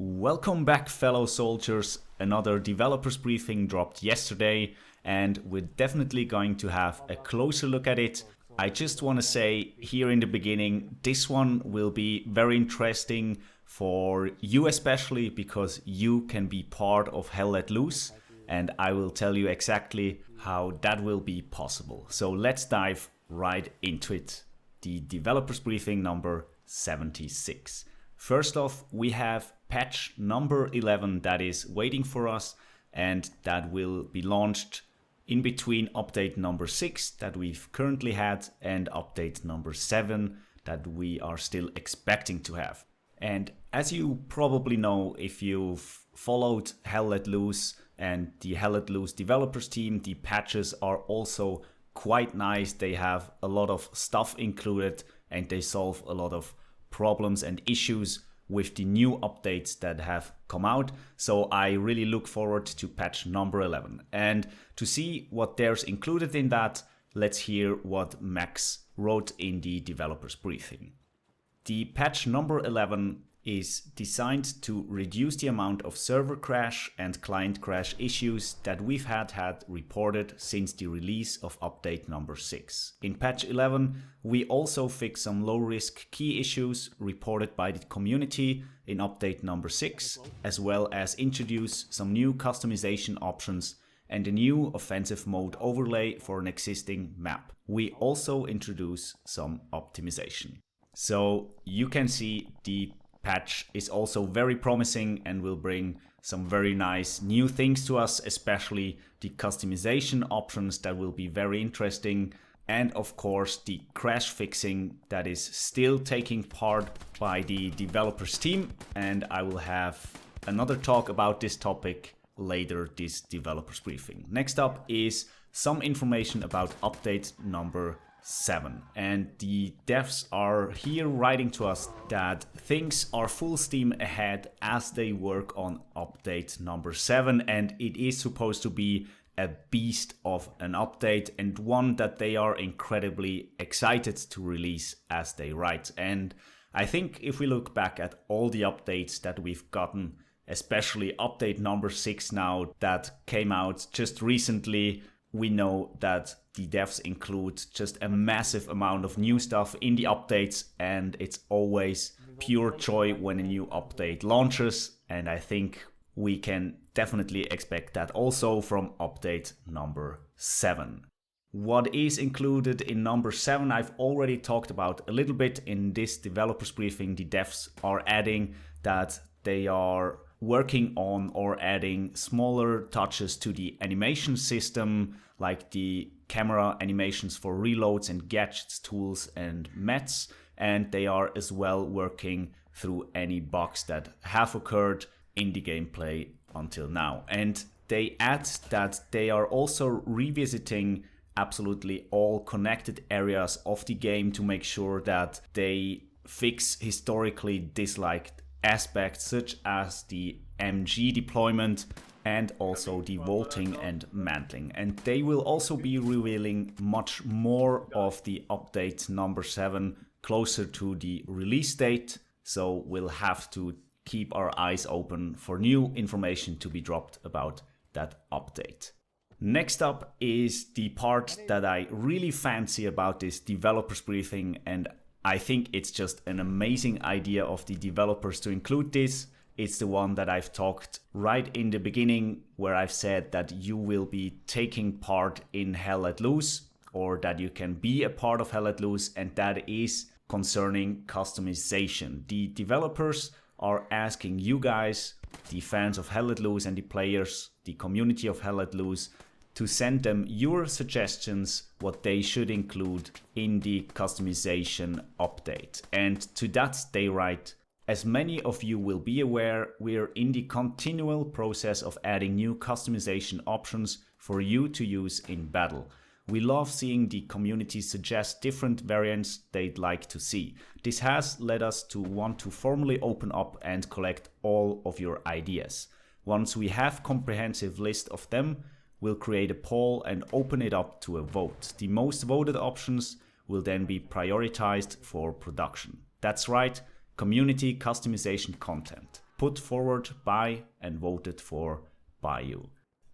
Welcome back, fellow soldiers. Another developers briefing dropped yesterday, and we're definitely going to have a closer look at it. I just want to say here in the beginning, this one will be very interesting for you, especially because you can be part of Hell Let Loose, and I will tell you exactly how that will be possible. So let's dive right into it. The developers briefing number 76. First off, we have patch number 11 that is waiting for us, and that will be launched in between update number 6 that we've currently had and update number 7 that we are still expecting to have. And as you probably know, if you've followed Hell Let Loose and the Hell Let Loose developers team, the patches are also quite nice. They have a lot of stuff included and they solve a lot of problems and issues with the new updates that have come out. So I really look forward to patch number 11. And to see what there's included in that, let's hear what Max wrote in the developers briefing. The patch number 11 is designed to reduce the amount of server crash and client crash issues that we've had reported since the release of update number 6. In patch 11, we also fixed some low-risk key issues reported by the community in update number 6, as well as introduce some new customization options and a new offensive mode overlay for an existing map. We also introduce some optimization. So you can see the patch is also very promising and will bring some very nice new things to us, especially the customization options that will be very interesting, and of course the crash fixing that is still taking part by the developers team, and I will have another talk about this topic later this developers briefing. Next up is some information about update number 7, and the devs are here writing to us that things are full steam ahead as they work on update number 7, and it is supposed to be a beast of an update and one that they are incredibly excited to release as they write. And I think if we look back at all the updates that we've gotten, especially update number 6 now that came out just recently, we know that the devs include just a massive amount of new stuff in the updates, and it's always pure joy when a new update launches, and I think we can definitely expect that also from update number 7. What is included in number 7 I've already talked about a little bit in this developers briefing. The devs are adding that they are working on or adding smaller touches to the animation system, like the camera animations for reloads and gadgets, tools and mets, and they are as well working through any bugs that have occurred in the gameplay until now. And they add that they are also revisiting absolutely all connected areas of the game to make sure that they fix historically disliked aspects such as the MG deployment and also the vaulting and mantling. And they will also be revealing much more of the update number 7 closer to the release date. So we'll have to keep our eyes open for new information to be dropped about that update. Next up is the part that I really fancy about this developers briefing, and I think it's just an amazing idea of the developers to include this. It's the one that I've talked right in the beginning, where I've said that you will be taking part in Hell Let Loose, or that you can be a part of Hell Let Loose, and that is concerning customization. The developers are asking you guys, the fans of Hell Let Loose and the players, the community of Hell Let Loose, to send them your suggestions what they should include in the customization update. And to that they write, as many of you will be aware, we're in the continual process of adding new customization options for you to use in battle. We love seeing the community suggest different variants they'd like to see. This has led us to want to formally open up and collect all of your ideas. Once we have comprehensive list of them, we'll create a poll and open it up to a vote. The most voted options will then be prioritized for production. That's right, community customization content. put forward by and voted for by you.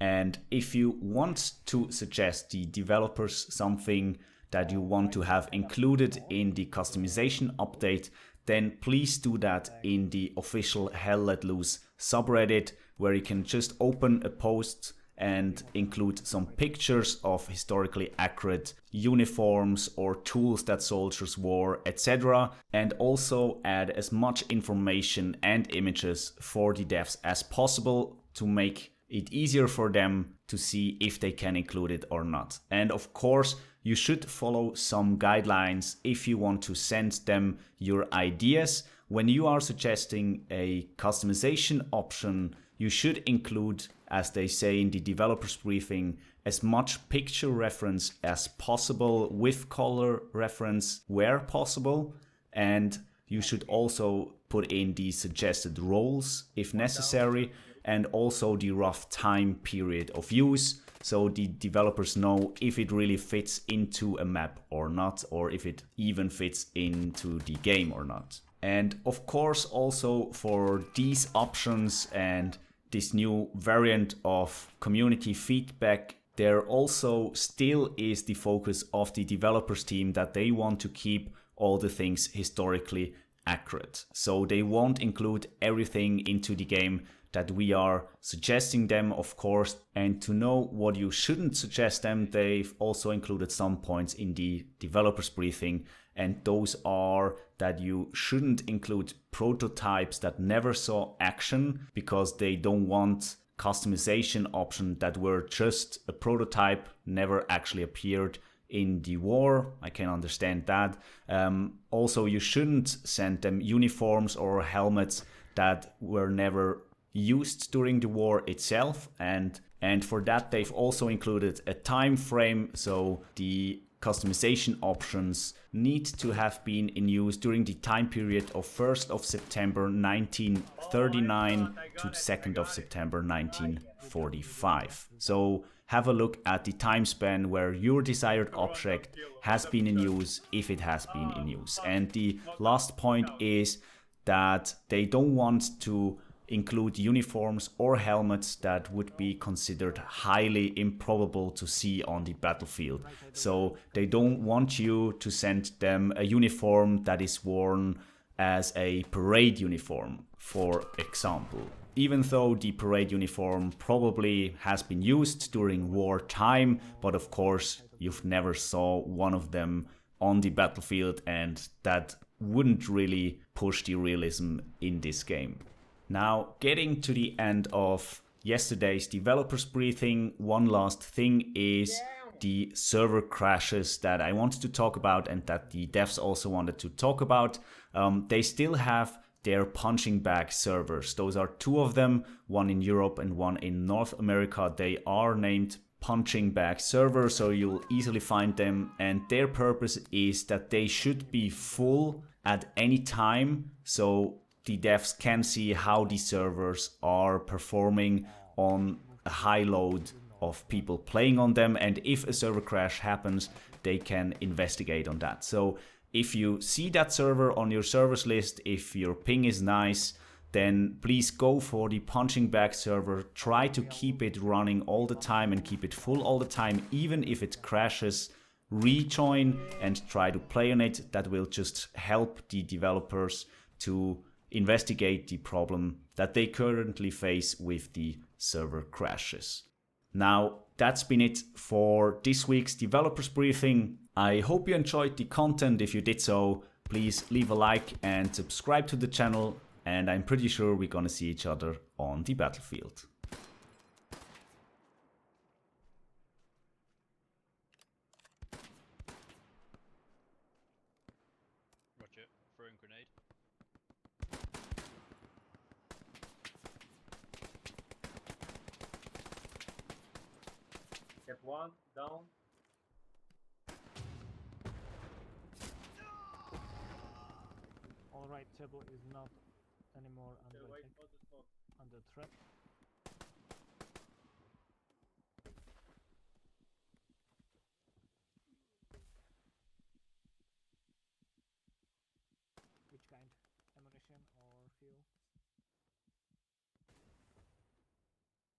And if you want to suggest the developers something that you want to have included in the customization update, then please do that in the official Hell Let Loose subreddit, where you can just open a post and include some pictures of historically accurate uniforms or tools that soldiers wore, etc. And also add as much information and images for the devs as possible to make it easier for them to see if they can include it or not. And of course, you should follow some guidelines if you want to send them your ideas. When you are suggesting a customization option, you should include, as they say in the developers briefing, as much picture reference as possible with color reference where possible. And you should also put in the suggested roles if necessary, and also the rough time period of use, so the developers know if it really fits into a map or not, or if it even fits into the game or not. And of course, also for these options and this new variant of community feedback, there also still is the focus of the developers team that they want to keep all the things historically accurate. So they won't include everything into the game that we are suggesting them, of course. And to know what you shouldn't suggest them, they've also included some points in the developers briefing, and those are that you shouldn't include prototypes that never saw action, because they don't want customization options that were just a prototype, never actually appeared in the war. I can understand that. Also, you shouldn't send them uniforms or helmets that were never used during the war itself, and for that they've also included a time frame, so the customization options need to have been in use during the time period of 1st of September 1939 to 2nd of September 1945. So have a look at the time span where your desired object has been in use, if it has been in use. And the last point is that they don't want to include uniforms or helmets that would be considered highly improbable to see on the battlefield. So they don't want you to send them a uniform that is worn as a parade uniform, for example. Even though the parade uniform probably has been used during wartime, but of course you've never saw one of them on the battlefield, and that wouldn't really push the realism in this game. Now, getting to the end of yesterday's developers briefing, one last thing is the server crashes that I wanted to talk about and that the devs also wanted to talk about. They still have their punching bag servers. Those are two of them, one in Europe and one in North America. They are named punching bag servers, so you'll easily find them, and their purpose is that they should be full at any time, so the devs can see how the servers are performing on a high load of people playing on them, and if a server crash happens, they can investigate on that. So if you see that server on your servers list, if your ping is nice, then please go for the punching bag server. Try to keep it running all the time and keep it full all the time, even if it crashes. Rejoin and try to play on it. That will just help the developers to investigate the problem that they currently face with the server crashes. Now, that's been it for this week's developers briefing. I hope you enjoyed the content. If you did so, please leave a like and subscribe to the channel, and I'm pretty sure we're gonna see each other on the battlefield. Roger, throwing grenade. Get one down. All right, table is not anymore under Wait for the smoke. under threat.